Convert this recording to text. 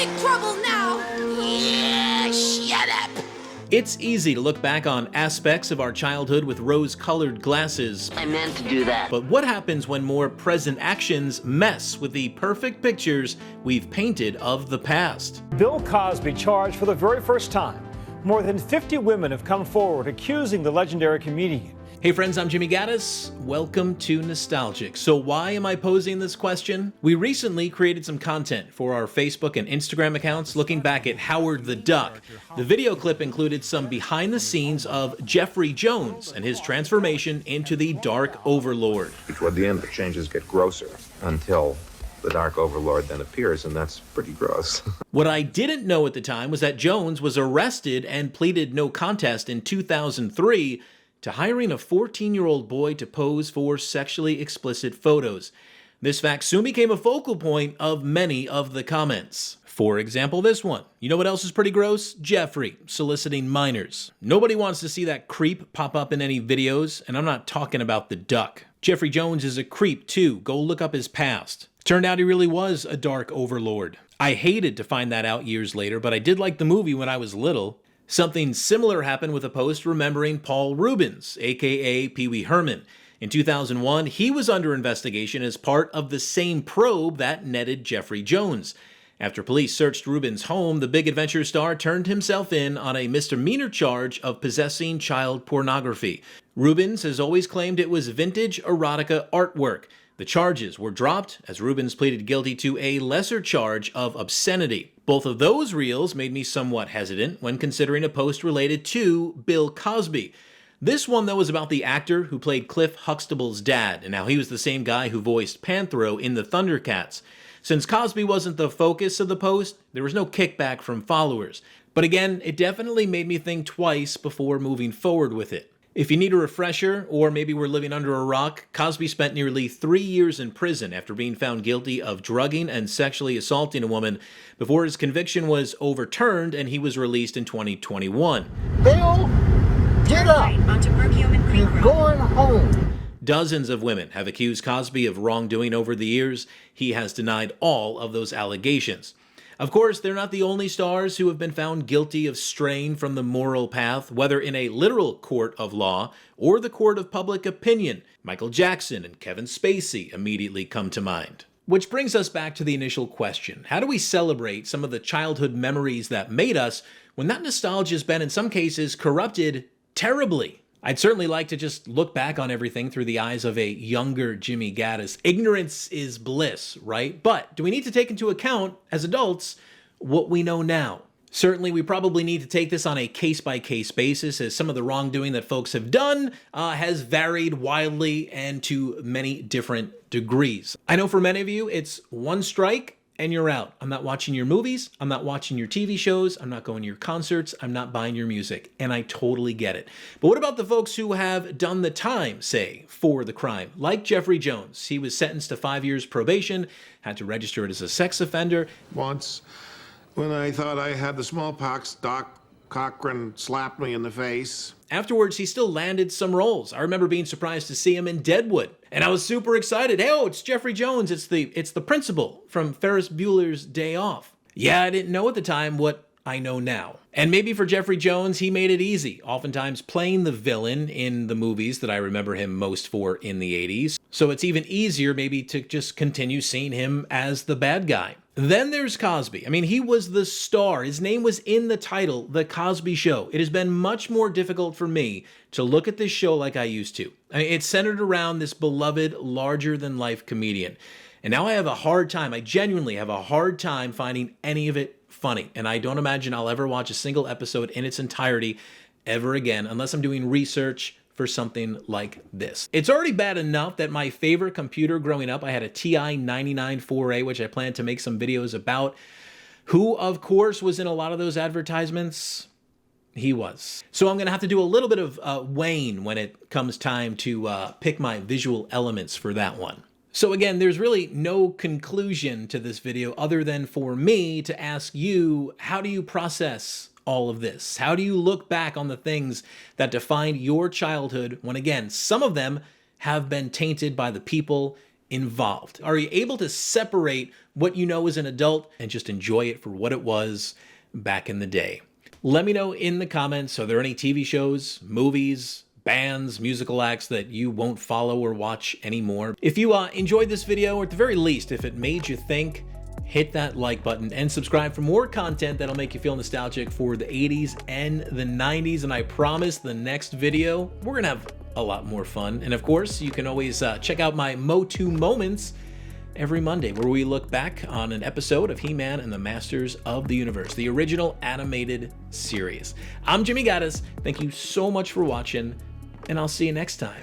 big trouble now! Yeah, shut up! It's easy to look back on aspects of our childhood with rose-colored glasses. I meant to do that. But what happens when more present actions mess with the perfect pictures we've painted of the past? Bill Cosby charged for the very first time. More than 50 women have come forward accusing the legendary comedian. Hey friends, I'm Jimmy Gaddis. Welcome to Nostalgic. So why am I posing this question? We recently created some content for our Facebook and Instagram accounts looking back at Howard the Duck. The video clip included some behind the scenes of Jeffrey Jones and his transformation into the Dark Overlord. Toward the end, the changes get grosser until the Dark Overlord then appears, and that's pretty gross. What I didn't know at the time was that Jones was arrested and pleaded no contest in 2003 to hiring a 14-year-old boy to pose for sexually explicit photos. This fact soon became a focal point of many of the comments. For example, this one. You know what else is pretty gross? Jeffrey soliciting minors. Nobody wants to see that creep pop up in any videos, and I'm not talking about the duck. Jeffrey Jones is a creep too. Go look up his past. Turned out he really was a dark overlord. I hated to find that out years later, but I did like the movie when I was little. Something similar happened with a post remembering Paul Reubens, aka Pee-wee Herman. In 2001, he was under investigation as part of the same probe that netted Jeffrey Jones. After police searched Reubens' home, the Big Adventure star turned himself in on a misdemeanor charge of possessing child pornography. Reubens has always claimed it was vintage erotica artwork. The charges were dropped as Reubens pleaded guilty to a lesser charge of obscenity. Both of those reels made me somewhat hesitant when considering a post related to Bill Cosby. This one, though, was about the actor who played Cliff Huxtable's dad, and how he was the same guy who voiced Panthro in the Thundercats. Since Cosby wasn't the focus of the post, there was no kickback from followers. But again, it definitely made me think twice before moving forward with it. If you need a refresher, or maybe we're living under a rock, Cosby spent nearly 3 years in prison after being found guilty of drugging and sexually assaulting a woman before his conviction was overturned and he was released in 2021. Bill, get up! You're going home. Dozens of women have accused Cosby of wrongdoing over the years. He has denied all of those allegations. Of course, they're not the only stars who have been found guilty of straying from the moral path, whether in a literal court of law or the court of public opinion. Michael Jackson and Kevin Spacey immediately come to mind. Which brings us back to the initial question. How do we celebrate some of the childhood memories that made us when that nostalgia has been, in some cases, corrupted terribly? I'd certainly like to just look back on everything through the eyes of a younger Jimmy Gaddis. Ignorance is bliss, right? But do we need to take into account, as adults, what we know now? Certainly, we probably need to take this on a case-by-case basis, as some of the wrongdoing that folks have done has varied wildly and to many different degrees. I know for many of you, it's one strike and you're out. I'm not watching your movies. I'm not watching your TV shows. I'm not going to your concerts. I'm not buying your music. And I totally get it. But what about the folks who have done the time, say, for the crime? Like Jeffrey Jones. He was sentenced to 5 years probation, had to register it as a sex offender. Once, when I thought I had the smallpox, Doc Cochran slapped me in the face. Afterwards, he still landed some roles. I remember being surprised to see him in Deadwood. And I was super excited. Hey, oh, it's Jeffrey Jones. It's the principal from Ferris Bueller's Day Off. Yeah, I didn't know at the time what I know now. And maybe for Jeffrey Jones, he made it easy, oftentimes playing the villain in the movies that I remember him most for in the 80s. So it's even easier maybe to just continue seeing him as the bad guy. Then there's Cosby. I mean, he was the star. His name was in the title, The Cosby Show. It has been much more difficult for me to look at this show like I used to. I mean, it's centered around this beloved, larger-than-life comedian. And now I have a hard time, I genuinely have a hard time finding any of it funny. And I don't imagine I'll ever watch a single episode in its entirety ever again, unless I'm doing research for something like this. It's already bad enough that my favorite computer growing up, I had a TI 99-4A, which I plan to make some videos about, who, of course, was in a lot of those advertisements. He was. So I'm going to have to do a little bit of weighing when it comes time to pick my visual elements for that one. So again, there's really no conclusion to this video other than for me to ask you, how do you process all of this? How do you look back on the things that defined your childhood when, again, some of them have been tainted by the people involved? Are you able to separate what you know as an adult and just enjoy it for what it was back in the day? Let me know in the comments. Are there any TV shows, movies, bands, musical acts that you won't follow or watch anymore? If you enjoyed this video, or at the very least, if it made you think, hit that like button and subscribe for more content that'll make you feel nostalgic for the 80s and the 90s. And I promise the next video, we're gonna have a lot more fun. And of course, you can always check out my Mo2 Moments every Monday, where we look back on an episode of He-Man and the Masters of the Universe, the original animated series. I'm Jimmy Gaddis. Thank you so much for watching, and I'll see you next time.